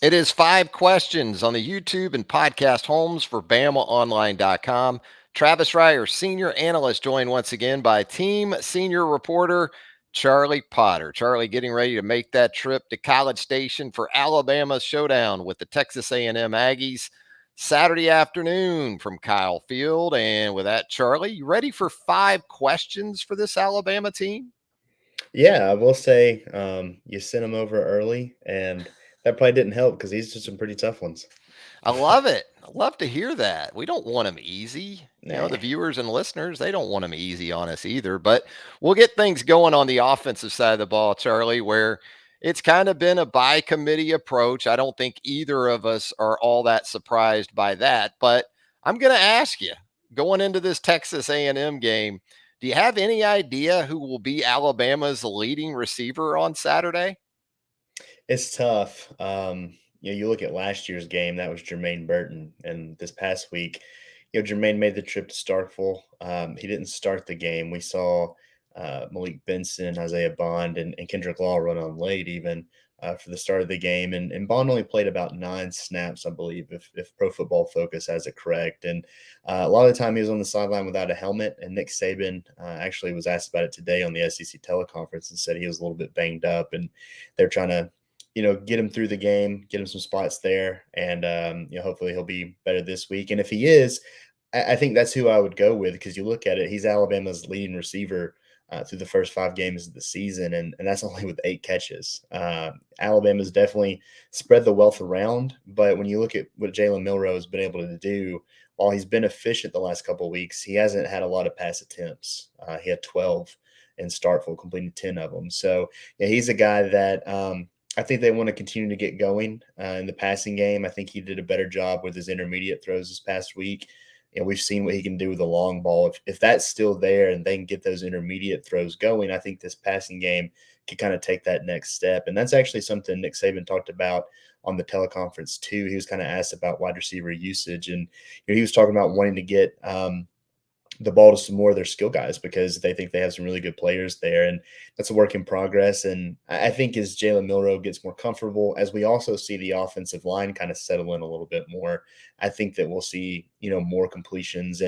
It is 5 questions on the YouTube and podcast homes for BamaOnLine.com. Travis Reier, senior analyst, joined once again by team senior reporter Charlie Potter. Charlie getting ready to make that trip to College Station for Alabama's showdown with the Texas A&M Aggies Saturday afternoon from Kyle Field. And with that, Charlie, you ready for 5 questions for this Alabama team? Yeah, I will say you sent him over early, and that probably didn't help because these are some pretty tough ones. I love it. I love to hear that. We don't want them easy. Nah. The viewers and listeners, they don't want them easy on us either. But we'll get things going on the offensive side of the ball, Charlie, where it's kind of been a by committee approach. I don't think either of us are all that surprised by that. But I'm going to ask you, going into this Texas A&M game, do you have any idea who will be Alabama's leading receiver on Saturday? It's tough. You look at last year's game, that was Jermaine Burton. And this past week, Jermaine made the trip to Starkville. He didn't start the game. We saw Malik Benson, Isaiah Bond, and Kendrick Law run on late even for the start of the game. And Bond only played about 9 snaps, I believe, if Pro Football Focus has it correct. And a lot of the time he was on the sideline without a helmet. And Nick Saban actually was asked about it today on the SEC teleconference and said he was a little bit banged up. And they're trying to get him through the game, get him some spots there, and hopefully he'll be better this week. And if he is, I think that's who I would go with because you look at it, he's Alabama's leading receiver through the first 5 games of the season, and that's only with 8 catches. Alabama's definitely spread the wealth around, but when you look at what Jaylen Milroe has been able to do, while he's been efficient the last couple of weeks, he hasn't had a lot of pass attempts. He had 12 in Starkville, completing 10 of them. So yeah, he's a guy that I think they want to continue to get going in the passing game. I think he did a better job with his intermediate throws this past week. We've seen what he can do with the long ball. If that's still there and they can get those intermediate throws going, I think this passing game can kind of take that next step. And that's actually something Nick Saban talked about on the teleconference too. He was kind of asked about wide receiver usage, and he was talking about wanting to get the ball to some more of their skill guys because they think they have some really good players there. And that's a work in progress. And I think as Jaylen Milroe gets more comfortable, as we also see the offensive line kind of settle in a little bit more, I think that we'll see, more completions.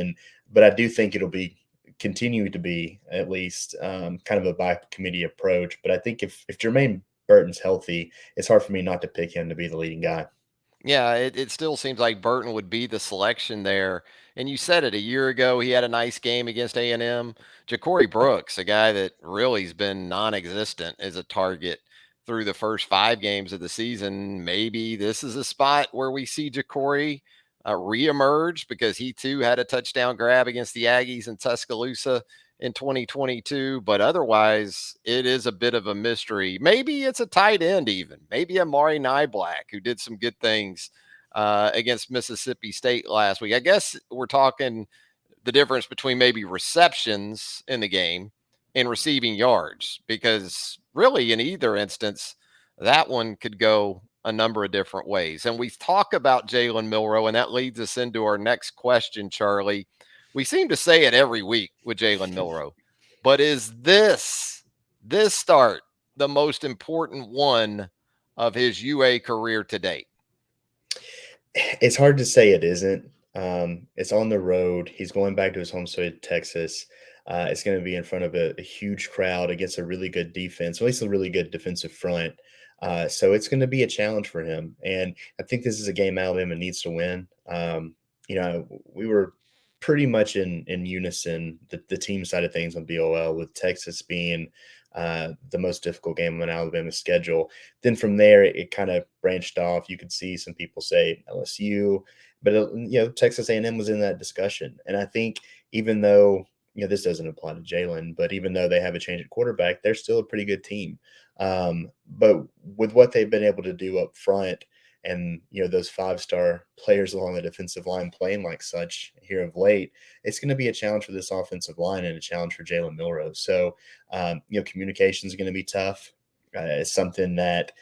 But I do think it'll be continue to be at least kind of a by committee approach. But I think if Jermaine Burton's healthy, it's hard for me not to pick him to be the leading guy. Yeah, it still seems like Burton would be the selection there. And you said it a year ago. He had a nice game against A&M. Ja'Cory Brooks, a guy that really's been non-existent as a target through the first 5 games of the season. Maybe this is a spot where we see Ja'Cory reemerge because he too had a touchdown grab against the Aggies in Tuscaloosa in 2022. But otherwise, it is a bit of a mystery. Maybe it's a tight end, even. Maybe Amari Nyblack, who did some good things against Mississippi State last week. I guess we're talking the difference between maybe receptions in the game and receiving yards, because really, in either instance, that one could go a number of different ways. And we talk about Jaylen Milroe, and that leads us into our next question, Charlie. We seem to say it every week with Jaylen Milroe, but is this start the most important one of his UA career to date? It's hard to say it isn't. It's on the road. He's going back to his home state, Texas. It's going to be in front of a huge crowd against a really good defense, at least a really good defensive front. So it's going to be a challenge for him. And I think this is a game Alabama needs to win. We were pretty much in unison, the team side of things on BOL, with Texas being the most difficult game on Alabama's schedule. Then from there, it kind of branched off. You could see some people say LSU, but Texas A&M was in that discussion. And I think even though this doesn't apply to Jalen, but even though they have a change at quarterback, they're still a pretty good team. But with what they've been able to do up front, and those 5-star players along the defensive line playing like such here of late, it's going to be a challenge for this offensive line and a challenge for Jaylen Milroe. So communication is going to be tough. It's something that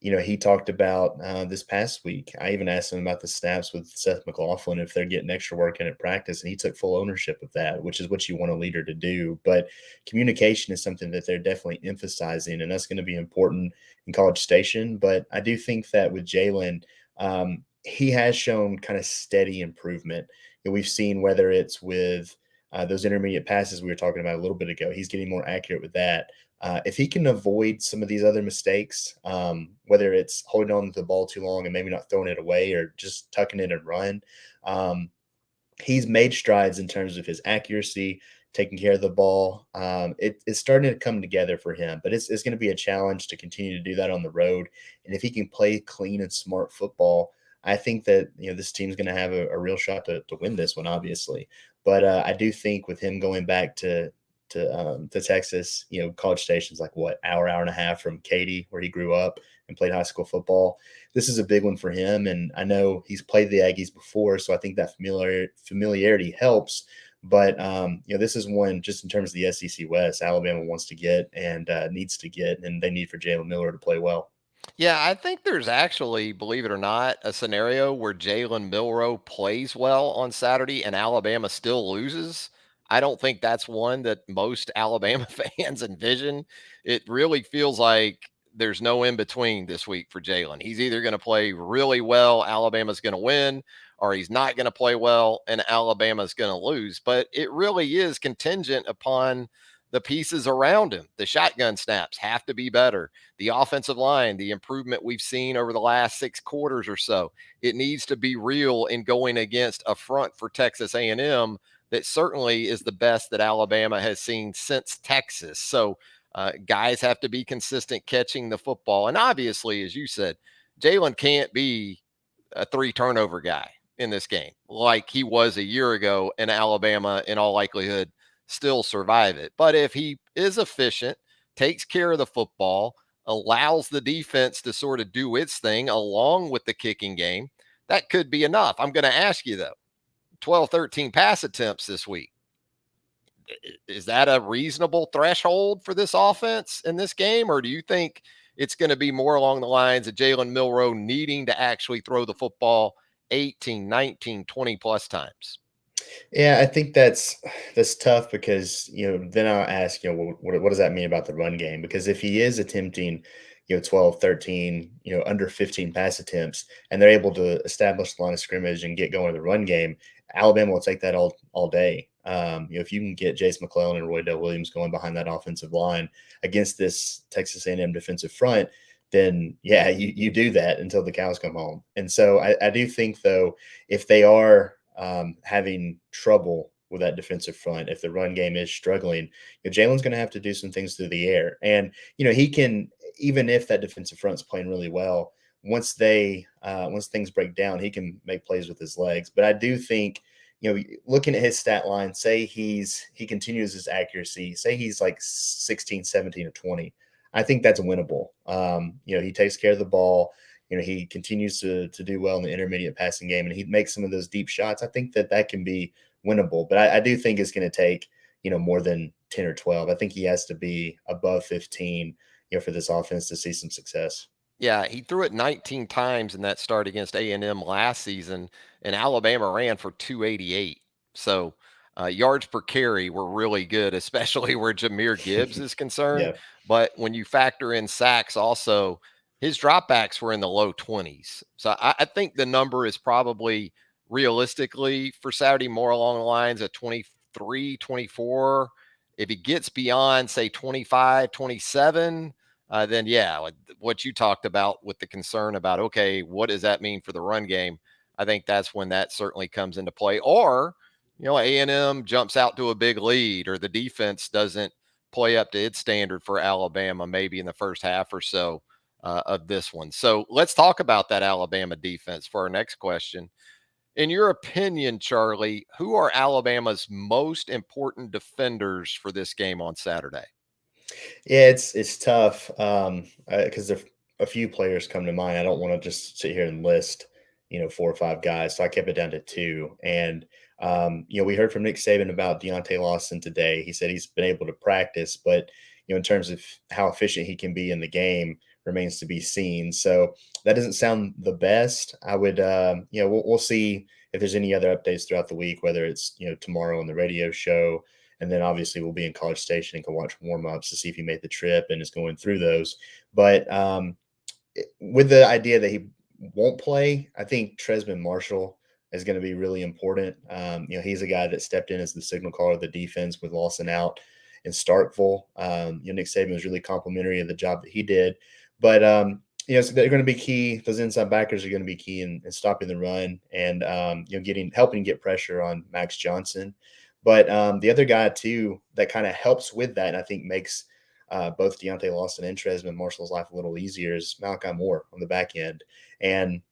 he talked about this past week. I even asked him about the snaps with Seth McLaughlin if they're getting extra work in at practice, and he took full ownership of that, which is what you want a leader to do. But communication is something that they're definitely emphasizing, and that's going to be important in College Station. But I do think that with Jaylen, he has shown kind of steady improvement. We've seen whether it's with those intermediate passes we were talking about a little bit ago, he's getting more accurate with that. If he can avoid some of these other mistakes, whether it's holding on to the ball too long and maybe not throwing it away or just tucking it and run, um, he's made strides in terms of his accuracy, taking care of the ball. It's starting to come together for him, but it's going to be a challenge to continue to do that on the road. And if he can play clean and smart football, I think that this team's going to have a real shot to win this one, obviously. But I do think with him going back to Texas, College Station's like what hour and a half from Katy, where he grew up and played high school football. This is a big one for him, and I know he's played the Aggies before, so I think that familiarity helps. But this is one just in terms of the SEC West, Alabama wants to get and needs to get, and they need for Jaylen Milroe to play well. Yeah, I think there's actually, believe it or not, a scenario where Jaylen Milroe plays well on Saturday and Alabama still loses. I don't think that's one that most Alabama fans envision. It really feels like there's no in between this week for Jaylen. He's either going to play really well, Alabama's going to win, or he's not going to play well and Alabama's going to lose. But it really is contingent upon the pieces around him. The shotgun snaps have to be better. The offensive line, the improvement we've seen over the last 6 quarters or so, it needs to be real in going against a front for Texas A&M that certainly is the best that Alabama has seen since Texas. So guys have to be consistent catching the football. And obviously, as you said, Jalen can't be a 3 turnover guy in this game like he was a year ago, and Alabama, in all likelihood, still survive it. But if he is efficient, takes care of the football, allows the defense to sort of do its thing along with the kicking game, that could be enough. I'm going to ask you, though, 12, 13 pass attempts this week. Is that a reasonable threshold for this offense in this game? Or do you think it's going to be more along the lines of Jaylen Milroe needing to actually throw the football 18, 19, 20 plus times? Yeah, I think that's tough because then I'll ask what does that mean about the run game? Because if he is attempting 12, 13, under 15 pass attempts, and they're able to establish the line of scrimmage and get going in the run game, Alabama will take that all day. If you can get Jace McClellan and Roy Dell Williams going behind that offensive line against this Texas A&M defensive front, then yeah, you do that until the cows come home. And so I do think though, if they are having trouble with that defensive front, if the run game is struggling, Jalen's going to have to do some things through the air. And, he can, even if that defensive front's playing really well, once things break down, he can make plays with his legs. But I do think, looking at his stat line, say he continues his accuracy, say he's like 16, 17, or 20. I think that's winnable. He takes care of the ball. He continues to do well in the intermediate passing game, and he makes some of those deep shots. I think that can be winnable, but I do think it's going to take more than 10 or 12. I think he has to be above 15, for this offense to see some success. Yeah, he threw it 19 times in that start against A&M last season, and Alabama ran for 288. So yards per carry were really good, especially where Jameer Gibbs is concerned. Yeah, But when you factor in sacks, also his dropbacks were in the low 20s. So I think the number is probably realistically for Saturday more along the lines of 23, 24. If he gets beyond, say, 25, 27, then yeah, like what you talked about with the concern about, okay, what does that mean for the run game? I think that's when that certainly comes into play. Or, A&M jumps out to a big lead, or the defense doesn't play up to its standard for Alabama, maybe in the first half or so of this one. So let's talk about that Alabama defense for our next question. In your opinion, Charlie, who are Alabama's most important defenders for this game on Saturday? yeah, it's tough because there a few players come to mind. I don't want to just sit here and list 4 or 5 guys, so I kept it down to two. And we heard from Nick Saban about Deontay Lawson today. He said he's been able to practice, but in terms of how efficient he can be in the game, remains to be seen. So that doesn't sound the best. I would, we'll see if there's any other updates throughout the week, whether it's tomorrow on the radio show, and then obviously we'll be in College Station and can watch warm ups to see if he made the trip and is going through those. But with the idea that he won't play, I think Tresman Marshall is going to be really important. He's a guy that stepped in as the signal caller of the defense with Lawson out in Starkville. Nick Saban was really complimentary of the job that he did. But, so they're going to be key. Those inside backers are going to be key in stopping the run and, helping get pressure on Max Johnson. But the other guy, too, that kind of helps with that, and I think makes both Deontay Lawson and Tresman Marshall's life a little easier is Malachi Moore on the back end. And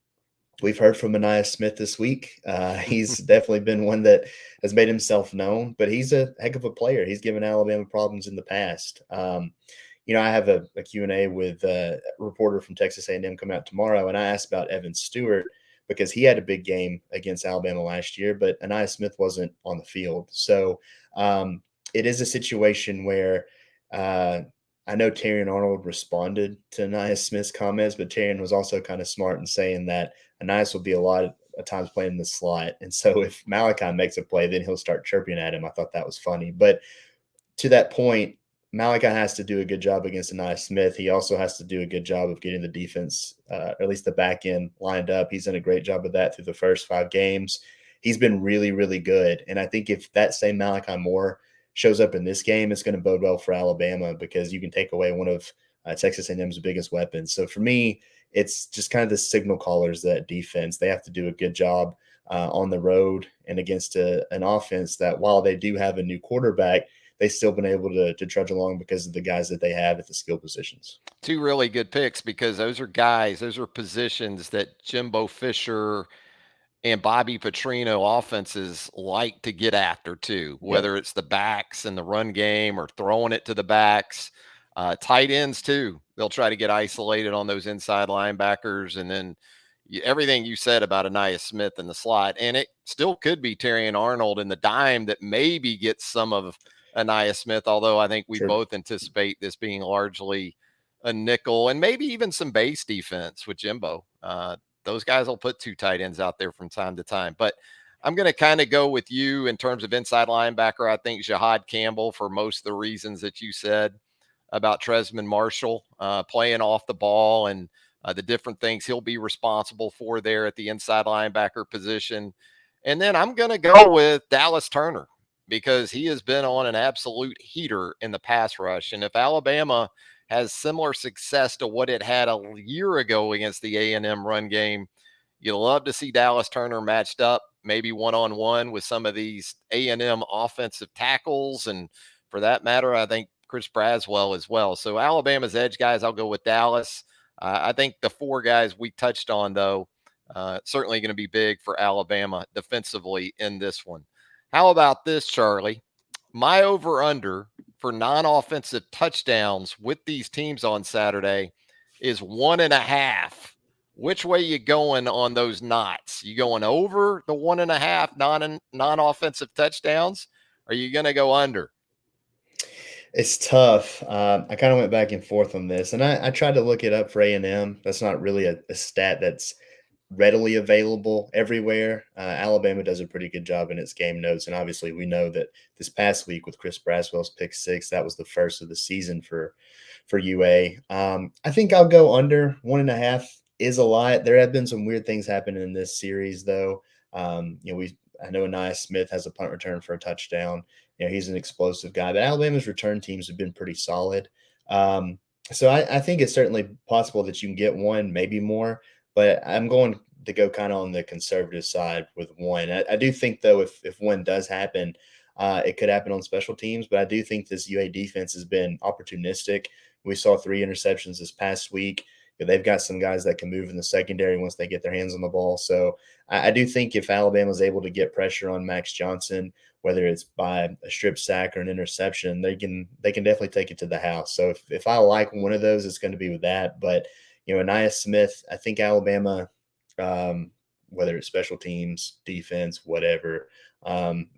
we've heard from Anias Smith this week. He's definitely been one that has made himself known, but he's a heck of a player. He's given Alabama problems in the past. I have a Q&A with a reporter from Texas A&M coming out tomorrow, and I asked about Evan Stewart because he had a big game against Alabama last year, but Anias Smith wasn't on the field. So it is a situation where I know Terrion Arnold responded to Anias Smith's comments, but Terrion was also kind of smart in saying that Anias will be a lot of times playing in the slot. And so if Malachi makes a play, then he'll start chirping at him. I thought that was funny. But to that point, Malachi has to do a good job against Anias Smith. He also has to do a good job of getting the defense, or at least the back end, lined up. He's done a great job of that through the first 5 games. He's been really, really good. And I think if that same Malachi Moore shows up in this game, it's going to bode well for Alabama because you can take away one of Texas A&M's biggest weapons. So for me, it's just kind of the signal callers, that defense. They have to do a good job on the road and against an offense that, while they do have a new quarterback, they've still been able to trudge along because of the guys that they have at the skill positions. Two really good picks because those are guys, those are positions that Jimbo Fisher and Bobby Petrino offenses like to get after too, Yep, whether it's the backs in the run game or throwing it to the backs. Tight ends too. They'll try to get isolated on those inside linebackers, and then everything you said about Anias Smith in the slot, and it still could be Terrion Arnold in the dime that maybe gets some of Anias Smith. Although I think we sure. both anticipate this being largely a nickel and maybe even some base defense with Jimbo. Those guys will put two tight ends out there from time to time. But I'm going to kind of go with you in terms of inside linebacker. I think Jahad Campbell, for most of the reasons that you said about Tresman Marshall playing off the ball and the different things he'll be responsible for there at the inside linebacker position. And then I'm going to go with Dallas Turner because he has been on an absolute heater in the pass rush. And if Alabama has similar success to what it had a year ago against the A&M run game, you'll love to see Dallas Turner matched up, maybe one-on-one with some of these A&M offensive tackles. And for that matter, I think Chris Braswell as well. So Alabama's edge guys, I'll go with Dallas. I think the four guys we touched on, though, certainly going to be big for Alabama defensively in this one. How about this, Charlie? My over under for non offensive touchdowns with these teams on Saturday is 1.5. Which way you going on those knots? You going over the 1.5 non offensive touchdowns? Or are you going to go under? It's tough. I kind of went back and forth on this, and I tried to look it up for A&M. That's not really a stat that's readily available everywhere. Alabama does a pretty good job in its game notes, and obviously we know that this past week with Chris Braswell's pick six, that was the first of the season for UA. I think I'll go under 1.5 is a lot. There have been some weird things happening in this series, though. I know Anias Smith has a punt return for a touchdown. He's an explosive guy, but Alabama's return teams have been pretty solid. So I think it's certainly possible that you can get one, maybe more, but I'm going to go kind of on the conservative side with one. I do think, though, if one does happen, it could happen on special teams, but I do think this UA defense has been opportunistic. We saw 3 interceptions this past week. They've got some guys that can move in the secondary once they get their hands on the ball. So I do think if Alabama is able to get pressure on Max Johnson, whether it's by a strip sack or an interception, they can definitely take it to the house. So if I like one of those, it's going to be with that. But Anias Smith, I think Alabama, whether it's special teams, defense, whatever,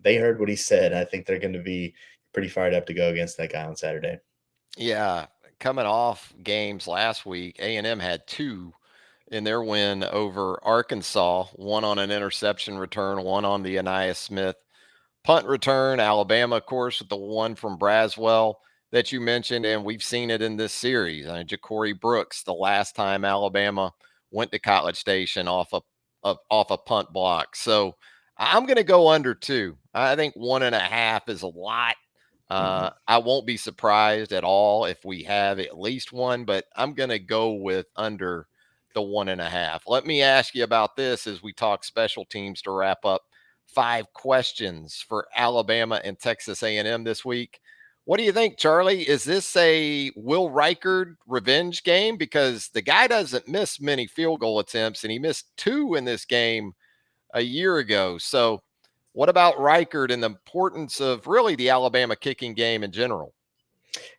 they heard what he said. I think they're going to be pretty fired up to go against that guy on Saturday. Yeah. coming off games last week, A&M had two in their win over Arkansas, one on an interception return, one on the Anaya Smith punt return. Alabama, of course, with the one from Braswell that you mentioned, and we've seen it in this series. Ja'Cory Brooks, the last time Alabama went to College Station off a punt block. So I'm going to go under two. I think 1.5 is a lot. Mhm. I won't be surprised at all if we have at least one, but I'm going to go with under the 1.5. Let me ask you about this as we talk special teams to wrap up. 5 questions for Alabama and Texas A&M this week. What do you think, Charlie? Is this a Will Reichard revenge game? Because the guy doesn't miss many field goal attempts, and he missed two in this game a year ago. So, what about Reichard and the importance of really the Alabama kicking game in general?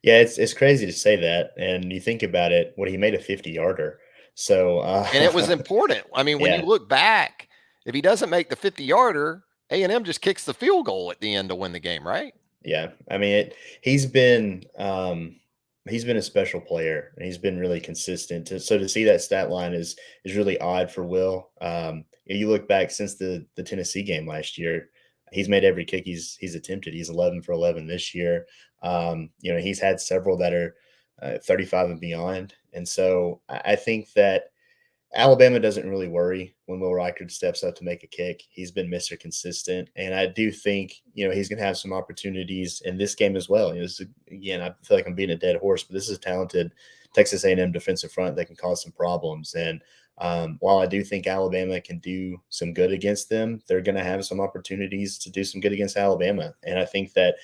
Yeah, it's crazy to say that, and you think about it, he made a 50-yarder. So, And it was important. I mean, when you yeah, look back, if he doesn't make the 50-yarder, A&M just kicks the field goal at the end to win the game, right? yeah. I mean, he's been he's been a special player, and he's been really consistent. So to see that stat line is really odd for Will. You look back since the Tennessee game last year, he's made every kick he's attempted. He's 11 for 11 this year. He's had several that are 35 and beyond, and so I think that Alabama doesn't really worry when Will Reichard steps up to make a kick. He's been Mr. Consistent, and I do think he's going to have some opportunities in this game as well. Again, I feel like I'm beating a dead horse, but this is a talented Texas A&M defensive front that can cause some problems. And while I do think Alabama can do some good against them, they're going to have some opportunities to do some good against Alabama. And I think that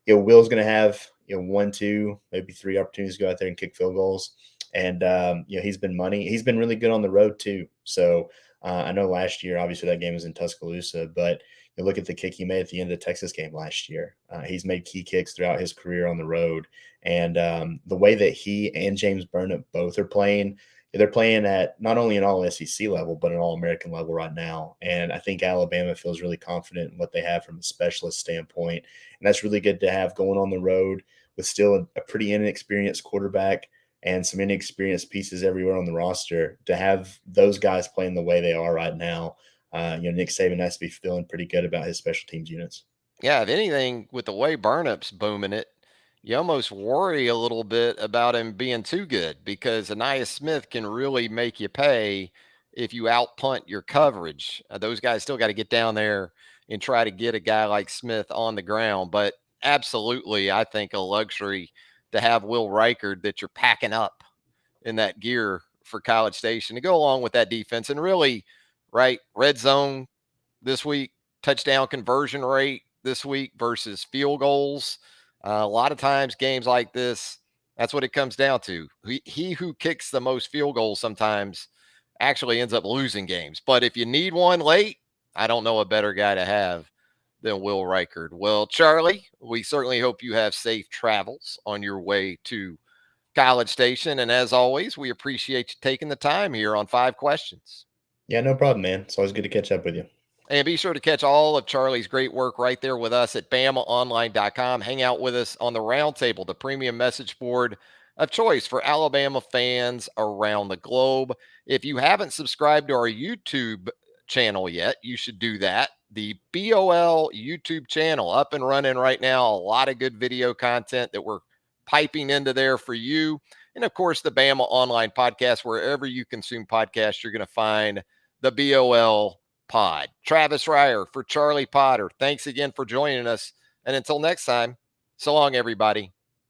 Will's going to have 1, 2, maybe 3 opportunities to go out there and kick field goals. And he's been money. He's been really good on the road too. So I know last year, obviously that game was in Tuscaloosa, but you look at the kick he made at the end of the Texas game last year. He's made key kicks throughout his career on the road, and the way that he and James Burnett both are playing, they're playing at not only an All SEC level but an All American level right now. And I think Alabama feels really confident in what they have from a specialist standpoint, and that's really good to have going on the road with still a pretty inexperienced quarterback and some inexperienced pieces everywhere on the roster. To have those guys playing the way they are right now, Nick Saban has to be feeling pretty good about his special teams units. Yeah, if anything, with the way Burnup's booming it, you almost worry a little bit about him being too good because Anaya Smith can really make you pay if you outpunt your coverage. Those guys still got to get down there and try to get a guy like Smith on the ground. But absolutely, I think a luxury to have Will Reichard that you're packing up in that gear for College Station to go along with that defense. And really, right, red zone this week, touchdown conversion rate this week versus field goals. A lot of times, games like this, that's what it comes down to. He who kicks the most field goals sometimes actually ends up losing games. But if you need one late, I don't know a better guy to have than Will Reichard. Well, Charlie, we certainly hope you have safe travels on your way to College Station. And as always, we appreciate you taking the time here on 5 questions. Yeah, no problem, man. It's always good to catch up with you. And be sure to catch all of Charlie's great work right there with us at BamaOnLine.com. Hang out with us on the Roundtable, the premium message board of choice for Alabama fans around the globe. If you haven't subscribed to our YouTube channel yet, you should do that. The BOL YouTube channel up and running right now. A lot of good video content that we're piping into there for you. And of course, the Bama Online podcast, wherever you consume podcasts, you're going to find the BOL pod. Travis Reier for Charlie Potter. Thanks again for joining us. And until next time, so long, everybody.